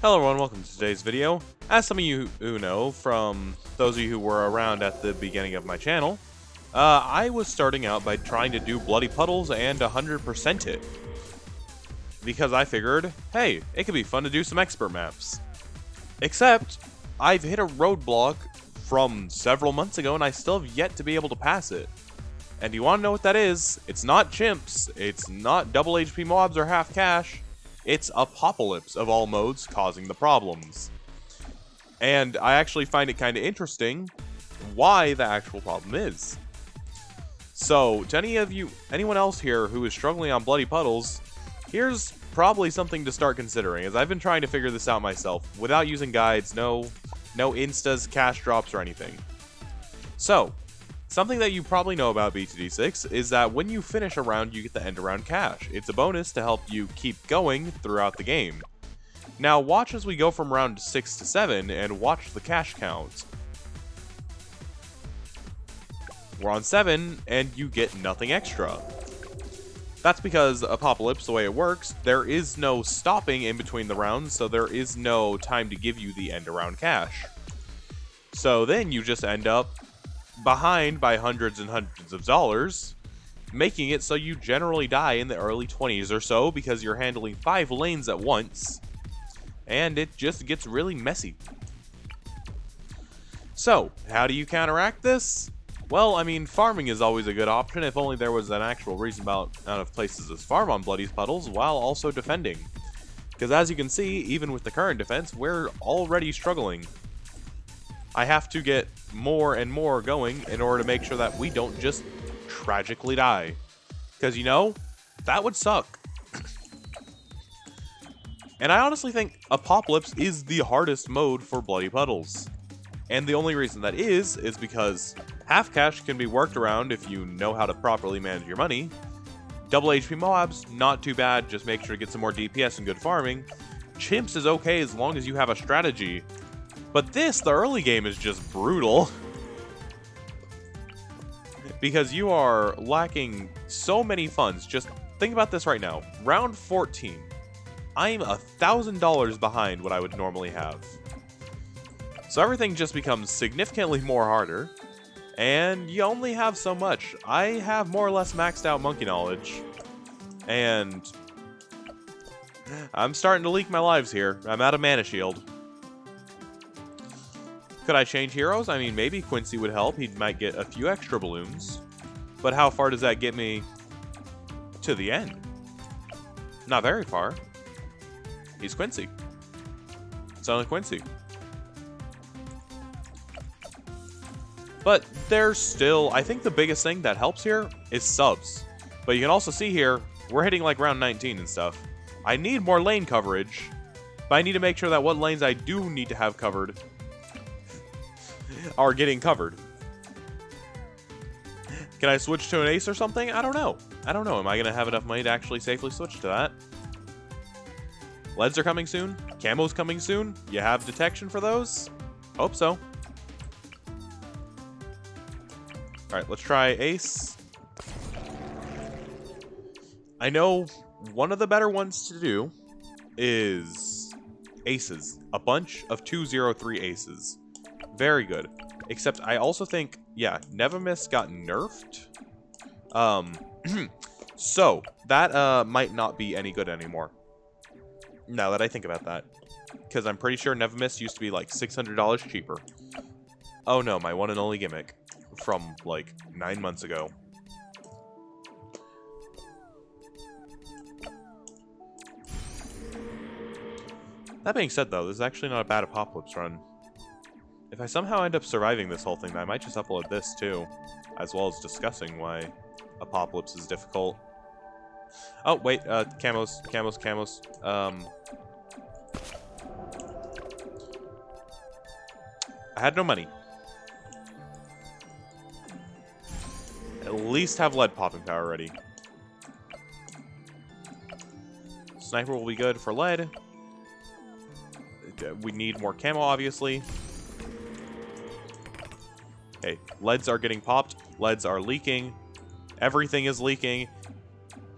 Hello everyone, welcome to today's video. As some of you who know, from those of you who were around at the beginning of my channel, I was starting out by trying to do bloody puddles and 100% it. Because I figured, hey, it could be fun to do some expert maps. Except, I've hit a roadblock from several months ago and I still have yet to be able to pass it. And you want to know what that is? It's not chimps, it's not double HP mobs or half cash. It's Apopalypse of all modes causing the problems. And I actually find it kind of interesting why the actual problem is. So, to anyone else here who is struggling on bloody puddles, here's probably something to start considering, as I've been trying to figure this out myself without using guides, no instas, cash drops, or anything. So, something that you probably know about B2D6 is that when you finish a round, you get the end of round cash. It's a bonus to help you keep going throughout the game. Now watch as we go from round 6 to 7 and watch the cash count. We're on 7 and you get nothing extra. That's because Apopalypse, the way it works, there is no stopping in between the rounds, so there is no time to give you the end of round cash. So then you just end up behind by hundreds and hundreds of dollars, making it so you generally die in the early 20s or so because you're handling 5 lanes at once, and it just gets really messy. So, how do you counteract this? Well, I mean, farming is always a good option if only there was an actual reasonable amount of places to farm on bloody puddles while also defending. Because as you can see, even with the current defense, we're already struggling. I have to get more and more going in order to make sure that we don't just tragically die. Because, you know, that would suck. And I honestly think Apopalypse is the hardest mode for bloody puddles. And the only reason that is because half cash can be worked around if you know how to properly manage your money. Double HP mobs, not too bad, just make sure to get some more DPS and good farming. Chimps is okay as long as you have a strategy. But this, the early game, is just brutal. Because you are lacking so many funds. Just think about this right now. Round 14. I'm $1,000 behind what I would normally have. So everything just becomes significantly more harder. And you only have so much. I have more or less maxed out monkey knowledge. And I'm starting to leak my lives here. I'm out of mana shield. Could I change heroes? I mean, maybe Quincy would help. He might get a few extra balloons. But how far does that get me to the end? Not very far. He's Quincy. It's only Quincy. But there's still, I think the biggest thing that helps here is subs. But you can also see here, we're hitting like round 19 and stuff. I need more lane coverage, but I need to make sure that what lanes I do need to have covered are getting covered. Can I switch to an ace or something? I don't know. Am I going to have enough money to actually safely switch to that? Leads are coming soon. Camo's coming soon. You have detection for those? Hope so. Alright, let's try ace. I know one of the better ones to do is aces. A bunch of 2/0/3 aces. Very good. Except I also think, yeah, Never Miss got nerfed. So, that might not be any good anymore. Now that I think about that. Because I'm pretty sure Never Miss used to be like $600 cheaper. Oh no, my one and only gimmick. From like 9 months ago. That being said though, this is actually not a bad Apopalypse run. If I somehow end up surviving this whole thing, I might just upload this too, as well as discussing why Apopalypse is difficult. Oh, wait, camos. I had no money. At least have lead popping power ready. Sniper will be good for lead. We need more camo, obviously. Okay, leads are getting popped. Leads are leaking. Everything is leaking.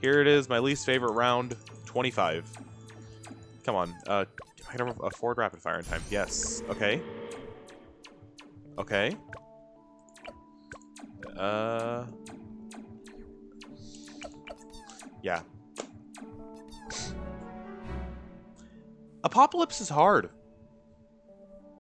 Here it is, my least favorite round, 25. Come on. I can afford rapid fire in time. Yes. Okay. Okay. Yeah. Apopalypse is hard.